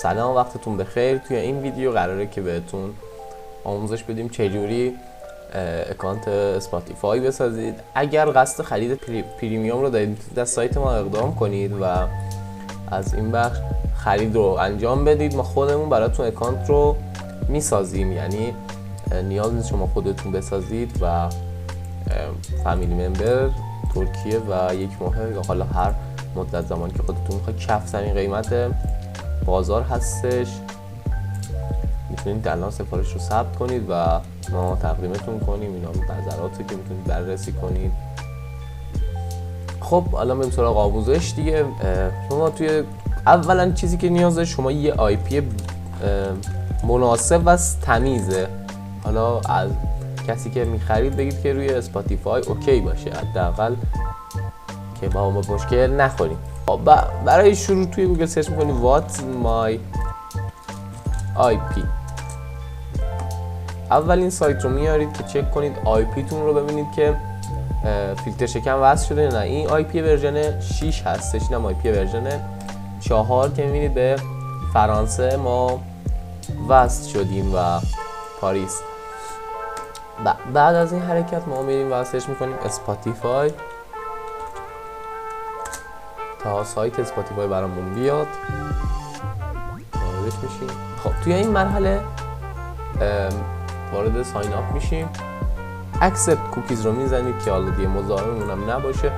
سلام، وقتتون بخیر. توی این ویدیو قراره که بهتون آموزش بدیم چجوری اکانت اسپاتیفای بسازید. اگر قصد خرید پریمیوم رو دارید در سایت ما اقدام کنید و از این بخش خرید رو انجام بدید. ما خودمون براتون اکانت رو میسازیم، یعنی نیاز نیست شما خودتون بسازید و فامیلی ممبر ترکیه و یک ماه یا حالا هر مدت زمانی که خودتون میخواید کفترین قیمت بازار هستش میتونید الان سفارش رو ثبت کنید و ما تقدیمتون کنیم. اینا نظراتی که میتونید بررسی کنید. خب الان بریم سراغ آموزش دیگه. شما توی اولا چیزی که نیاز دارید شما یه آی پی مناسب و تمیزه. حالا از کسی که میخرید بگید که روی اسپاتیفای اوکی باشه، حداقل که با ما مشکل نخوریم. برای شروع توی گوگل سرچ میکنید What's my IP. اولین سایت رو میارید که چک کنید آی پی تون رو، ببینید که فیلتر شکن وصل شده نه. این آی پی ورژن 6 هستش، اینم آی پی ورژن 4 که میبینید به فرانسه ما وصل شدیم و پاریس. بعد از این حرکت ما میریم و سرچ میکنیم اسپاتیفای تا سایت اسپاتیفای برامون بیاد، واردش میشیم. خب توی این مرحله وارد ساین اپ میشیم. اکسپت کوکیز رو میزنید که حالا دیگه مزاحممون هم نباشه.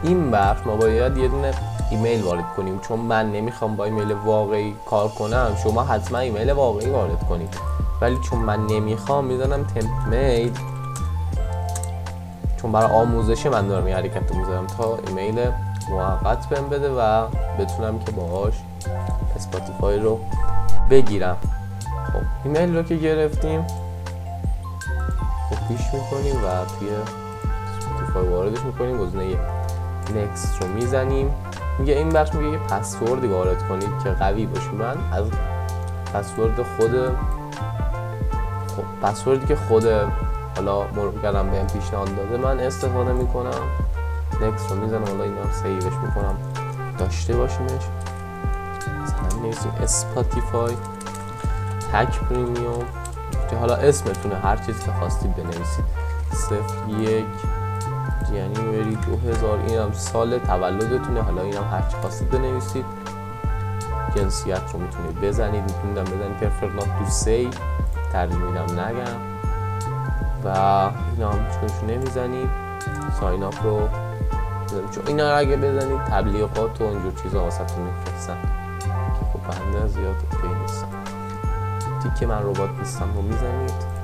این بخش ما باید یه دونه ایمیل وارد کنیم، چون من نمیخوام با ایمیل واقعی کار کنم. شما حتما ایمیل واقعی وارد کنید، ولی چون من نمیخوام میزنم تمپ میل، چون برای آموزش من دارم این حرکت رو میزنم تا ایمیل موقت بهم بده و بتونم که باهاش اسپاتیفای رو بگیرم. خب ایمیل رو که گرفتیم کپیش میکنیم و توی اسپاتیفای واردش میکنیم. گزینه نکست رو میزنیم. میگه این بخش میگه یه پسوردی وارد کنید که قوی باشه. من از پسوردی که خود حالا مرغلم بهم پیشنهاد داده من استفاده میکنم. نکست رو میزنم. حالا اینا رو سیوش میکنم داشته باشیمش. مثلا نویسیم اسپاتیفای تک پریمیوم که حالا اسمتونه، هر چیزی که خواستید بنویسید. 01 جنوری 2000 اینم سال تولدتونه. حالا اینم هر چی خواستید بنویسید. جنسیت رو میتونید بزنید، میتونید بزنید پرفرنات تو سی ترجمه میدم نگم و اینا هم چونشو نمیزنید. ساین اپ رو بزنید، چون اینا رو اگه بزنید تبلیغات و اینجور چیزا واسهتون میفرستن که خب بنده زیاد اوکی نیستم. تیکه من ربات نیستم رو میزنید.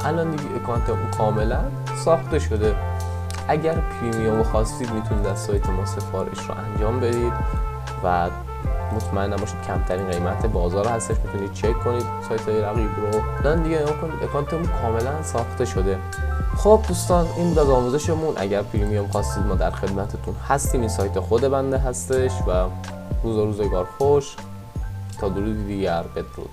الان دیگه اکانت کاملا ساخته شده. اگر پریمیوم خواستید میتونید از سایت ما سفارش رو انجام بدید و مطمئن باشید کمترین قیمت بازار هستش. میتونید چک کنید سایت های رقیب رو. الان دیگه اکانتمون کاملا ساخته شده. خب دوستان این بود از آموزشمون. اگر پریمیوم خواستید ما در خدمتتون هستیم. این سایت خود بنده هستش و روزگار خوش. تا درودی دیگر، بدرود.